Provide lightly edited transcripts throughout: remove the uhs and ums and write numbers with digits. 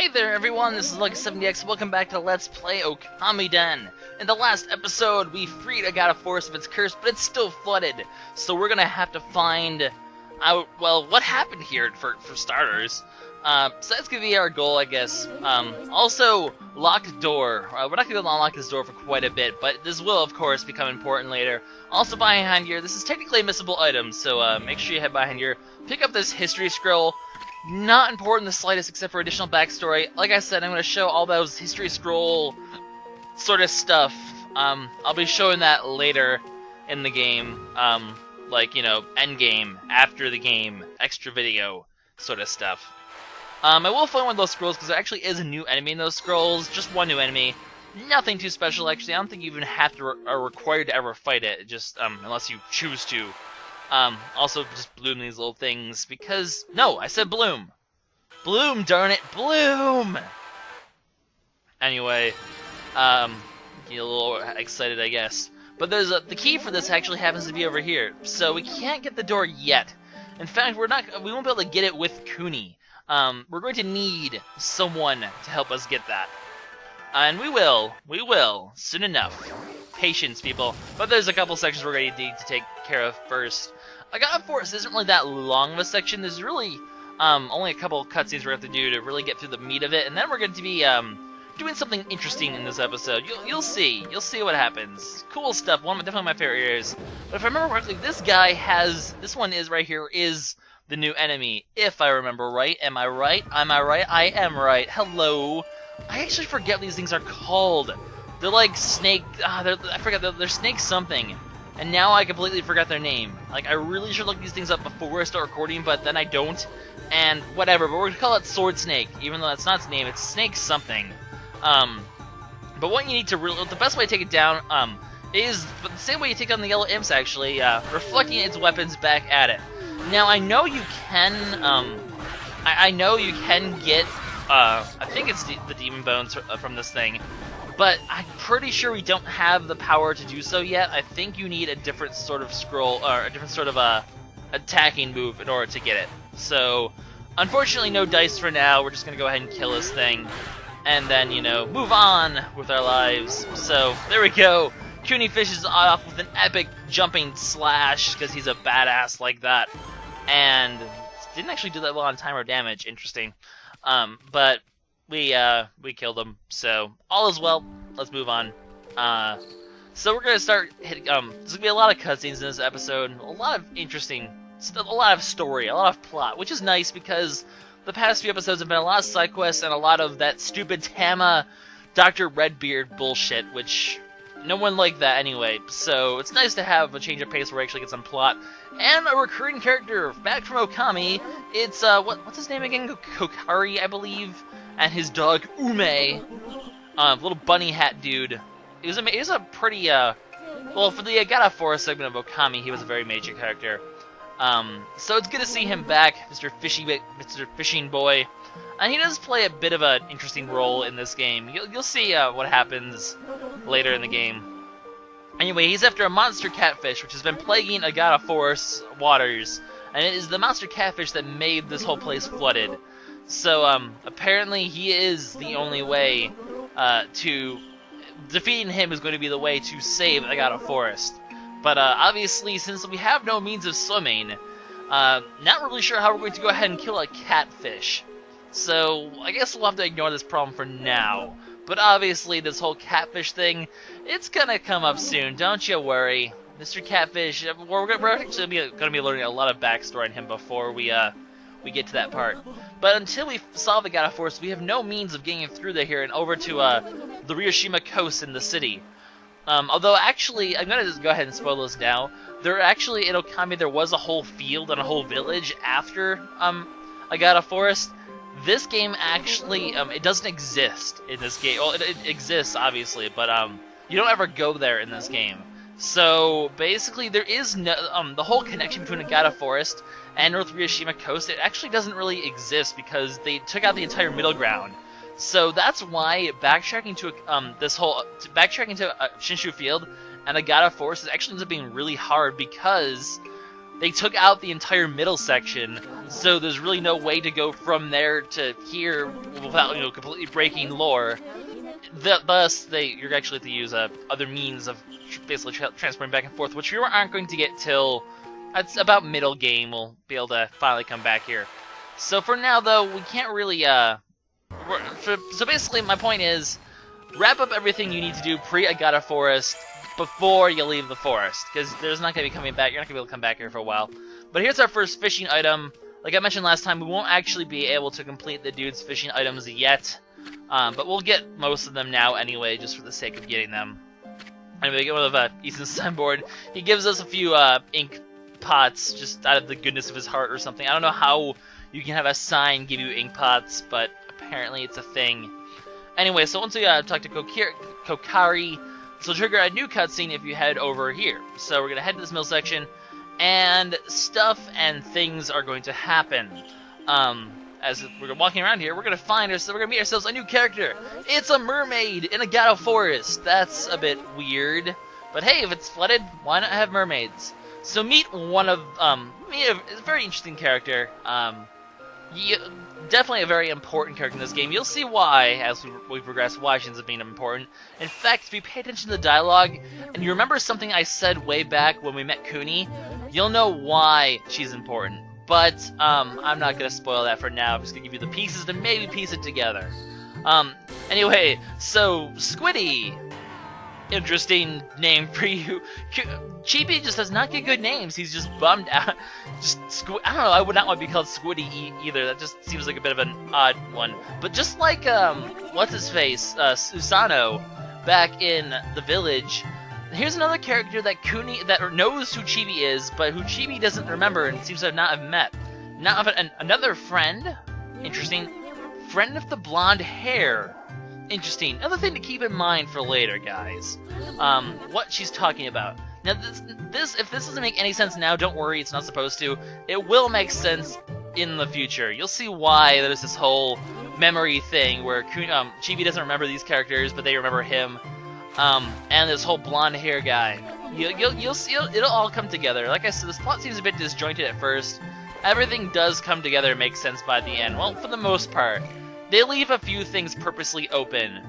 Hey there everyone, this is LuckySevenDX. Welcome back to Let's Play Okamiden. In the last episode, we freed Agata Forest of its curse, but it's still flooded. So we're gonna have to find out, well, what happened here for starters. So that's gonna be our goal, I guess. Also, locked door. We're not gonna unlock this door for quite a bit, but this will, of course, become important later. Also behind here, this is technically a missable item, so make sure you head behind here. Pick up this history scroll. Not important in the slightest, except for additional backstory. Like I said, I'm going to show all those history scroll sort of stuff. I'll be showing that later in the game. Like, you know, end game, after the game, extra video sort of stuff. I will find one of those scrolls because there actually is a new enemy in those scrolls. Just one new enemy. Nothing too special, actually. I don't think you even have to are required to ever fight it, just unless you choose to. Also just bloom these little things because... No, I said bloom! Bloom, darn it! Bloom! Anyway, get a little excited, I guess. But there's the key for this actually happens to be over here, so we can't get the door yet. In fact, we won't be able to get it with Kuni. We're going to need someone to help us get that. And we will, soon enough. Patience, people. But there's a couple sections we're going to need to take care of first. Agata Forest isn't really that long of a section. There's really only a couple cutscenes we have to do to really get through the meat of it, and then we're going to be doing something interesting in this episode. You'll see what happens. Cool stuff. Definitely my favorite areas. But if I remember correctly, this one is right here is the new enemy. If I remember right, am I right? Am I right? I am right. Hello. I actually forget what these things are called. They're like snake. I forgot. They're snake something. And now I completely forgot their name. Like, I really should look these things up before I start recording, but then I don't. And whatever, but we're gonna call it Sword Snake, even though that's not its name, it's Snake something. But what you need to the best way to take it down, is the same way you take down the yellow imps, actually, reflecting its weapons back at it. Now, I know you can, I know you can get, I think it's the demon bones from this thing. But I'm pretty sure we don't have the power to do so yet. I think you need a different sort of scroll, or a different sort of attacking move in order to get it. So, unfortunately, no dice for now. We're just going to go ahead and kill this thing. And then, you know, move on with our lives. So, there we go. Kuni fishes off with an epic jumping slash, because he's a badass like that. And didn't actually do that well on timer damage. Interesting. But... We killed him, so all is well. Let's move on. So we're gonna start hitting. There's gonna be a lot of cutscenes in this episode, a lot of interesting, a lot of story, a lot of plot, which is nice because the past few episodes have been a lot of side quests and a lot of that stupid Tama, Dr. Redbeard bullshit, which no one liked that anyway. So it's nice to have a change of pace where we actually get some plot and a recurring character back from Okami. It's what's his name again? Kokari, I believe. And his dog, Ume, little bunny hat dude. He was a pretty, well, for the Agata Forest segment of Okami, he was a very major character. So it's good to see him back, Mr. Fishing Boy. And he does play a bit of an interesting role in this game. You'll see what happens later in the game. Anyway, he's after a monster catfish, which has been plaguing Agata Forest waters. And it is the monster catfish that made this whole place flooded. So, apparently he is the only way, defeating him is going to be the way to save Agata Forest. But, obviously, since we have no means of swimming, not really sure how we're going to go ahead and kill a catfish. So, I guess we'll have to ignore this problem for now. But obviously, this whole catfish thing, it's gonna come up soon, don't you worry. Mr. Catfish, we're actually gonna be learning a lot of backstory on him before we get to that part. But until we solve the Agata Forest, we have no means of getting through there here and over to the Ryushima coast in the city. Although actually, I'm gonna just go ahead and spoil this now. There actually in Okami there was a whole field and a whole village after Agata Forest. This game actually it doesn't exist in this game. Well, it exists obviously, but you don't ever go there in this game. So basically, there is no the whole connection between Agata Forest and North Ryushima Coast. It actually doesn't really exist because they took out the entire middle ground. So that's why backtracking to Shinshu Field and Agata Forest actually ends up being really hard because they took out the entire middle section, so there's really no way to go from there to here without, completely breaking lore. Thus, you're actually have to use other means of basically transporting back and forth, which we aren't going to get till it's about middle game. We'll be able to finally come back here. So for now, though, we can't really. So basically, my point is, wrap up everything you need to do pre-Agata Forest before you leave the forest, because there's not going to be coming back. You're not going to be able to come back here for a while. But here's our first fishing item. Like I mentioned last time, we won't actually be able to complete the dude's fishing items yet. But we'll get most of them now anyway, just for the sake of getting them. Anyway, we get one of Ethan's signboard. He gives us a few ink pots, just out of the goodness of his heart or something. I don't know how you can have a sign give you ink pots, but apparently it's a thing. Anyway, so once we talk to Kokari, this will trigger a new cutscene if you head over here. So we're going to head to this mill section, and stuff and things are going to happen. As we're walking around here, we're going to meet ourselves a new character. It's a mermaid in Agata Forest. That's a bit weird. But hey, if it's flooded, why not have mermaids? So meet one of, meet a very interesting character. Definitely a very important character in this game. You'll see why, as we progress, why she ends up being important. In fact, if you pay attention to the dialogue, and you remember something I said way back when we met Kuni, you'll know why she's important. But, I'm not going to spoil that for now. I'm just going to give you the pieces to maybe piece it together. Anyway, so, Squiddy. Interesting name for you. Chibi just does not get good names. He's just bummed out. I don't know, I would not want to be called Squiddy either. That just seems like a bit of an odd one. But just like, what's-his-face, Susano, back in the village, here's another character that knows who Chibi is, but who Chibi doesn't remember and seems to not have met. Another friend? Interesting. Friend of the blonde hair. Interesting. Another thing to keep in mind for later, guys. What she's talking about. Now, if this doesn't make any sense now, don't worry, it's not supposed to. It will make sense in the future. You'll see why there's this whole memory thing where Chibi doesn't remember these characters, but they remember him. And this whole blonde hair guy. You'll see, it'll all come together. Like I said, this plot seems a bit disjointed at first. Everything does come together and make sense by the end. Well, for the most part. They leave a few things purposely open,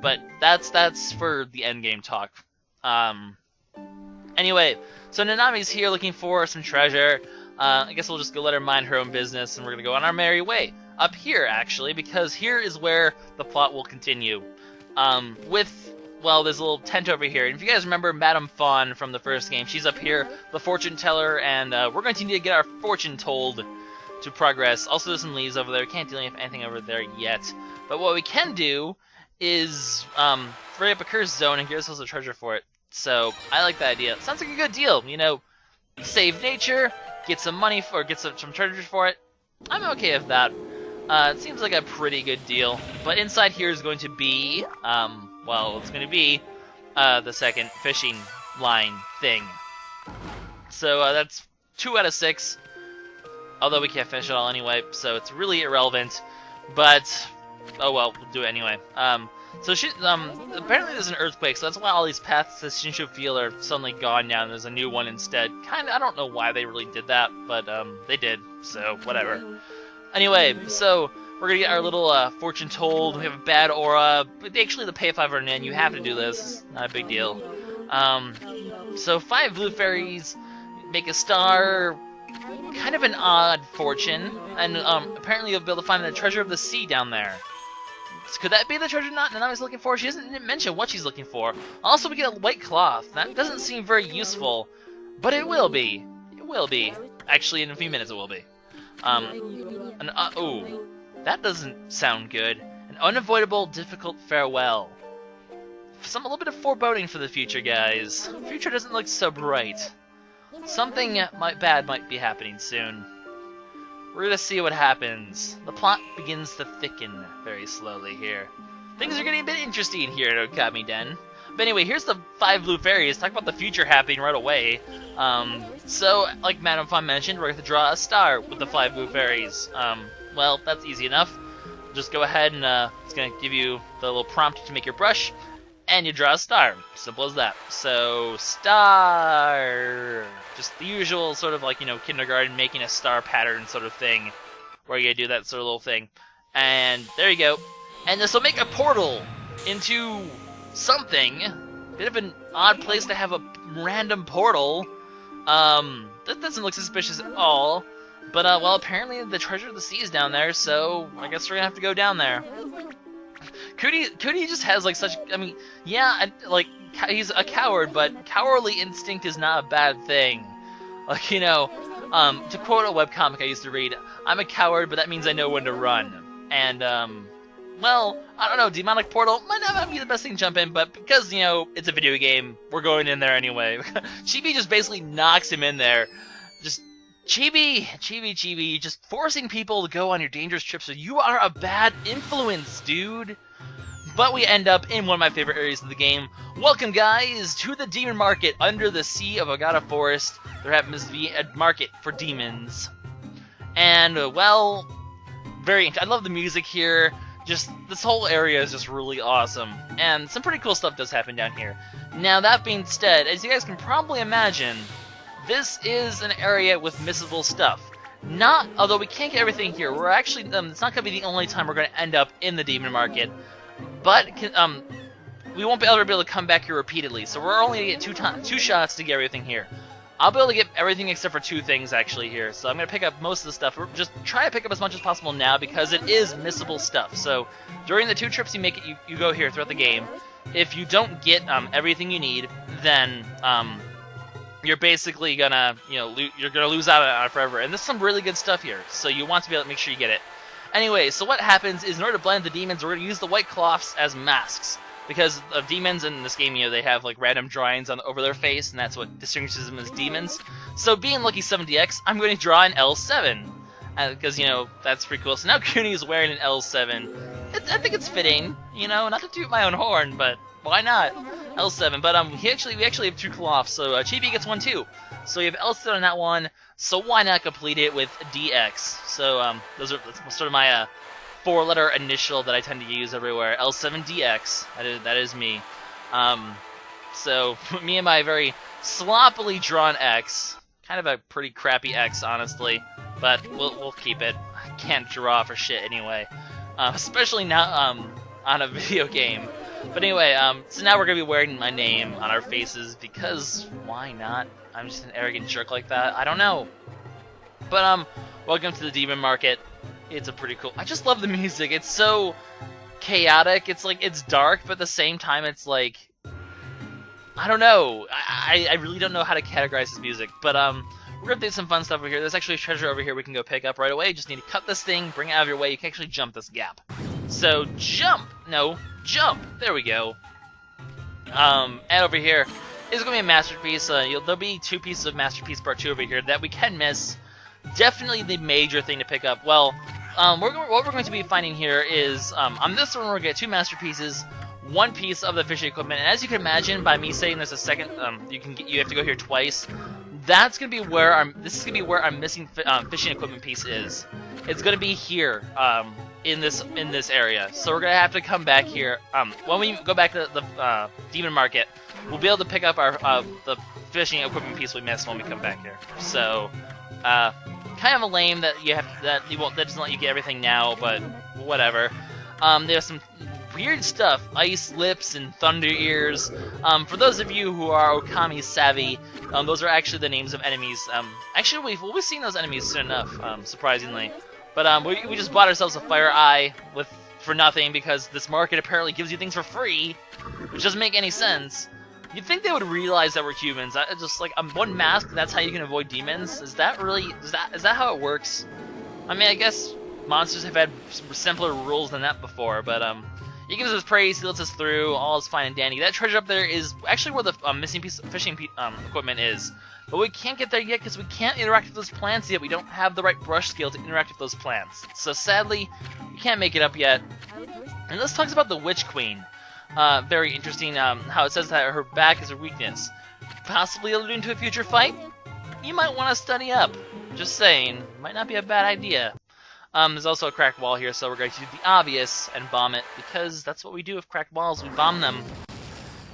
but that's for the endgame talk. Anyway, so Nanami's here looking for some treasure. I guess we'll just go let her mind her own business, and we're gonna go on our merry way. Up here, actually, because here is where the plot will continue. Well, there's a little tent over here, and if you guys remember Madame Fawn from the first game, she's up here, the fortune teller, and we're going to need to get our fortune told to progress. Also, there's some leaves over there. Can't do anything over there yet. But what we can do is free up a curse zone and get ourselves a treasure for it. So I like that idea. Sounds like a good deal. Save nature, get some money get some treasures for it. I'm okay with that. It seems like a pretty good deal. But inside here is going to be, it's going to be the second fishing line thing. So that's 2 out of 6. Although we can't finish it all anyway, so it's really irrelevant. But, oh well, we'll do it anyway. So apparently there's an earthquake, so that's why all these paths to Shinshu Field are suddenly gone now, and there's a new one instead. I don't know why they really did that, but they did, so whatever. Anyway, so we're gonna get our little fortune told. We have a bad aura, but actually the pay 500 yen, you have to do this. Not a big deal. So 5 blue fairies make a star. Kind of an odd fortune, and apparently you'll be able to find the treasure of the sea down there. So could that be the treasure Nanami's looking for? She didn't mention what she's looking for. Also, we get a white cloth. That doesn't seem very useful, but it will be. It will be. Actually, in a few minutes it will be. Ooh, that doesn't sound good. An unavoidable, difficult farewell. A little bit of foreboding for the future, guys. The future doesn't look so bright. Something bad might be happening soon. We're gonna see what happens. The plot begins to thicken very slowly here. Things are getting a bit interesting here at Okamiden. But anyway, here's the 5 blue fairies. Talk about the future happening right away. So, like Madame Fawn mentioned, we're going to draw a star with the 5 blue fairies. Well, that's easy enough. Just go ahead and it's going to give you the little prompt to make your brush. and you draw a star. Simple as that. So, star! Just the usual sort of like, kindergarten making a star pattern sort of thing, where you do that sort of little thing. And there you go. And this will make a portal into something. Bit of an odd place to have a random portal. That doesn't look suspicious at all. But, well, apparently the treasure of the sea is down there, so I guess we're gonna have to go down there. Kuni just has, like, such, I mean, yeah, like, he's a coward, but cowardly instinct is not a bad thing. Like, to quote a webcomic I used to read, I'm a coward, but that means I know when to run. And, well, I don't know, Demonic Portal might not be the best thing to jump in, but because, it's a video game, we're going in there anyway. Chibi just basically knocks him in there. Just, Chibi, just forcing people to go on your dangerous trips, so you are a bad influence, dude. But we end up in one of my favorite areas of the game. Welcome, guys, to the Demon Market under the sea of Agata Forest. There happens to be a market for demons. And, well, I love the music here. Just, this whole area is just really awesome. And some pretty cool stuff does happen down here. Now, that being said, as you guys can probably imagine, this is an area with missable stuff. Although we can't get everything here. We're actually, it's not going to be the only time we're going to end up in the Demon Market. But, we won't be able to come back here repeatedly. So we're only going to get two shots to get everything here. I'll be able to get everything except for two things actually here. So I'm going to pick up most of the stuff. We're just try to pick up as much as possible now because it is missable stuff. So during the 2 trips you make, you go here throughout the game. If you don't get everything you need, then you're basically gonna you're gonna lose out on it forever. And there's some really good stuff here, so you want to be able to make sure you get it. Anyway, so what happens is in order to blend the demons, we're gonna use the white cloths as masks. Because of demons in this game, they have like random drawings over their face, and that's what distinguishes them as demons. So being LuckySevenDX, I'm going to draw an L7. Because, that's pretty cool. So now Kuni is wearing an L7. I think it's fitting, not to toot my own horn, but why not? L7. But we actually have 2 cloths, so Chibi gets one too. So you have L7 on that one, so why not complete it with DX? So that's sort of my 4-letter initial that I tend to use everywhere. L7DX. That is me. So me and my very sloppily drawn X. Kind of a pretty crappy X, honestly, but we'll keep it. I can't draw for shit anyway, especially now on a video game. But anyway, so now we're gonna be wearing my name on our faces because why not? I'm just an arrogant jerk like that. I don't know. But welcome to the Demon Market. It's a pretty cool. I just love the music. It's so chaotic. It's like it's dark, but at the same time, it's like I don't know. I really don't know how to categorize this music. But we're gonna do some fun stuff over here. There's actually a treasure over here we can go pick up right away. You just need to cut this thing, bring it out of your way. You can actually jump this gap. So jump. No, jump. There we go. And over here is gonna be a masterpiece. There'll be 2 pieces of masterpiece part 2 over here that we can miss. Definitely the major thing to pick up. Well, what we're going to be finding here is on this one we're going to get 2 masterpieces, 1 piece of the fishing equipment, and as you can imagine by me saying this a second, you have to go here twice. That's going to be where our missing fishing equipment piece is. It's going to be here in this area. So we're going to have to come back here. When we go back to the Demon Market, we'll be able to pick up our the fishing equipment piece we missed when we come back here. So. Kind of a lame that that doesn't let you get everything now, but whatever. There's some weird stuff, ice lips and thunder ears. For those of you who are Okami savvy, those are actually the names of enemies. Actually, we'll be seeing those enemies soon enough, surprisingly. But we just bought ourselves a fire eye for nothing because this market apparently gives you things for free, which doesn't make any sense. You'd think they would realize that we're humans. Just like 1 mask, that's how you can avoid demons. Is that how it works? I mean, I guess monsters have had simpler rules than that before, but he gives us praise, he lets us through, all is fine and dandy. That treasure up there is actually where the missing piece of fishing equipment is, but we can't get there yet because we can't interact with those plants yet. We don't have the right brush skill to interact with those plants, so sadly, we can't make it up yet. And this talks about the Witch Queen. Very interesting how it says that her back is her weakness. Possibly alluding to a future fight? You might want to study up. Just saying. Might not be a bad idea. There's also a cracked wall here, so we're going to do the obvious and bomb it, because that's what we do with cracked walls. We bomb them.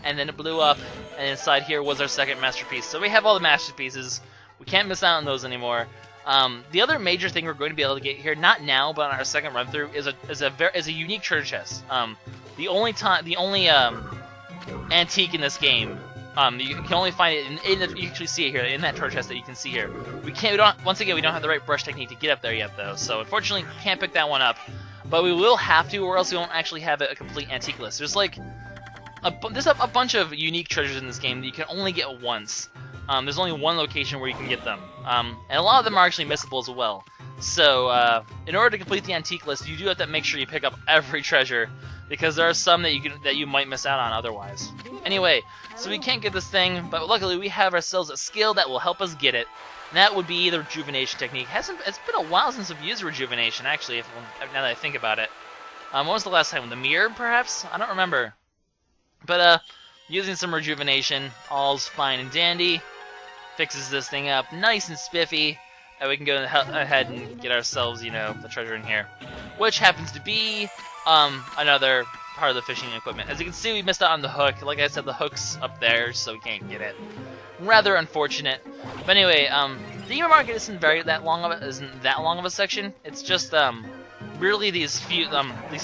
and then it blew up, and inside here was our second masterpiece. So we have all the masterpieces. We can't miss out on those anymore. The other major thing we're going to be able to get here, not now, but on our second run through, is a unique treasure chest. The only antique in this game. You can only find it you actually see it here in that treasure chest that you can see here. Once again, we don't have the right brush technique to get up there yet, though. So unfortunately, can't pick that one up. But we will have to, or else we won't actually have a complete antique list. There's like there's a bunch of unique treasures in this game that you can only get once. There's only one location where you can get them, and a lot of them are actually missable as well. So in order to complete the antique list, you do have to make sure you pick up every treasure, because there are some that you might miss out on otherwise. Anyway, so we can't get this thing, but luckily we have ourselves a skill that will help us get it. And that would be the rejuvenation technique. It's been a while since I've used rejuvenation, actually, now that I think about it. When was the last time? The mirror, perhaps? I don't remember. But using some rejuvenation, all's fine and dandy. Fixes this thing up nice and spiffy, and we can go ahead and get ourselves, you know, the treasure in here, which happens to be another part of the fishing equipment. As you can see, we missed out on the hook. Like I said, the hook's up there, so we can't get it. Rather unfortunate. But anyway, the demon market isn't that long of a section. It's just really these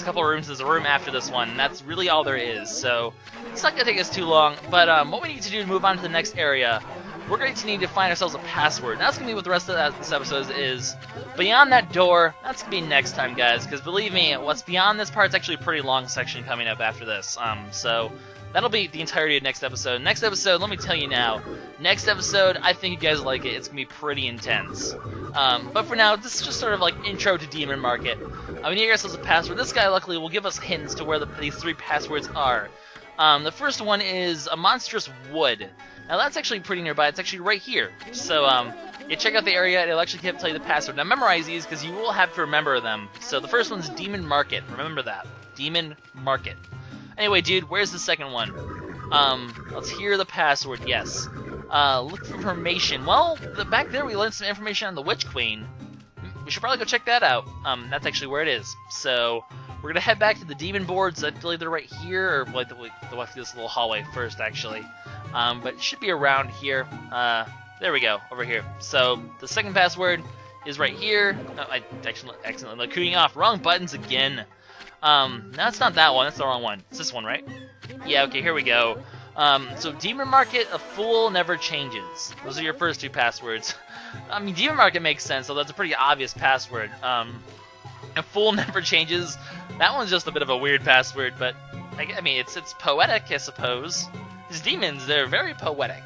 couple of rooms. There's a room after this one, and that's really all there is. So it's not gonna take us too long. But what we need to do to move on to the next area, we're going to need to find ourselves a password. And that's going to be what the rest of this episode is. Beyond that door, that's going to be next time, guys. Because believe me, what's beyond this part is actually a pretty long section coming up after this. So that'll be the entirety of next episode. Next episode, let me tell you now. Next episode, I think you guys like it. It's going to be pretty intense. But for now, this is just sort of like intro to Demon Market. We need to get ourselves a password. This guy, luckily, will give us hints to where these 3 passwords are. The first one is a monstrous wood. Now that's actually pretty nearby. It's actually right here. So you check out the area, and it'll actually tell you the password. Now memorize these, because you will have to remember them. So the first one's Demon Market. Remember that. Demon Market. Anyway, dude, where's the second one? Let's hear the password. Yes. Look for information. Well, back there we learned some information on the Witch Queen. We should probably go check that out. That's actually where it is. So we're gonna head back to the demon boards. I believe they're right here, or like they'll have to do this little hallway first, actually. But it should be around here. There we go, over here. So the second password is right here. Oh, I accidentally cooing off. Wrong buttons again. No, it's not that one. That's the wrong one. It's this one, right? Yeah. Okay. Here we go. So Demon Market, a fool never changes. Those are your first 2 passwords. I mean, Demon Market makes sense, so that's a pretty obvious password. A fool never changes. That one's just a bit of a weird password, but I mean, it's poetic, I suppose. These demons, they're very poetic.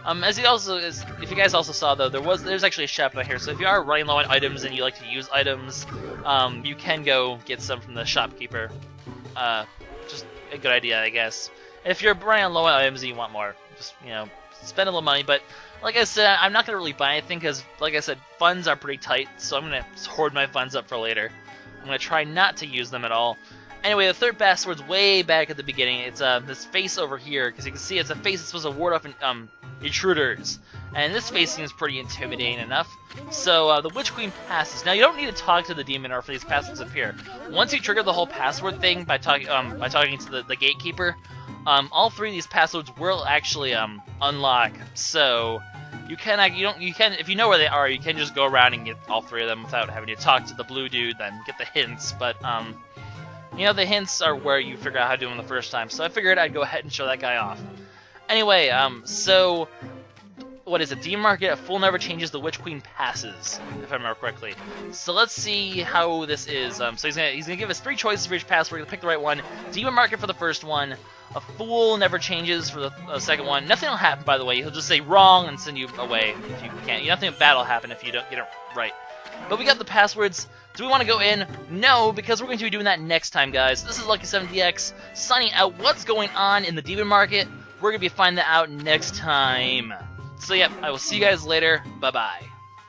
If you guys also saw though, there's actually a shop out here. So if you are running low on items and you like to use items, you can go get some from the shopkeeper. Just a good idea, I guess. If you're running on low on items and you want more, just spend a little money. But like I said, I'm not gonna really buy anything because, like I said, funds are pretty tight. So I'm gonna hoard my funds up for later. I'm gonna try not to use them at all. Anyway, the third password's way back at the beginning. It's this face over here, because you can see it's a face that's supposed to ward off intruders. And this face seems pretty intimidating enough. So the Witch Queen passes. Now you don't need to talk to the demon or for these passwords appear. Once you trigger the whole password thing by talking to the gatekeeper, all 3 of these passwords will actually unlock. So you can if you know where they are, you can just go around and get all 3 of them without having to talk to the blue dude, then get the hints. But the hints are where you figure out how to do them the first time, so I figured I'd go ahead and show that guy off. Anyway, so what is it? Demon Market, a fool never changes, the Witch Queen passes, if I remember correctly. So let's see how this is. So he's gonna give us 3 choices for each password. We're gonna pick the right one. Demon Market for the first one. A fool never changes for the second one. Nothing will happen, by the way. He'll just say wrong and send you away if you can't. Nothing bad will happen if you don't get it right. But we got the passwords. Do we want to go in? No, because we're going to be doing that next time, guys. This is LuckySevenDX signing out. What's going on in the Demon Market? We're going to be finding that out next time. So, yep, I will see you guys later. Bye-bye.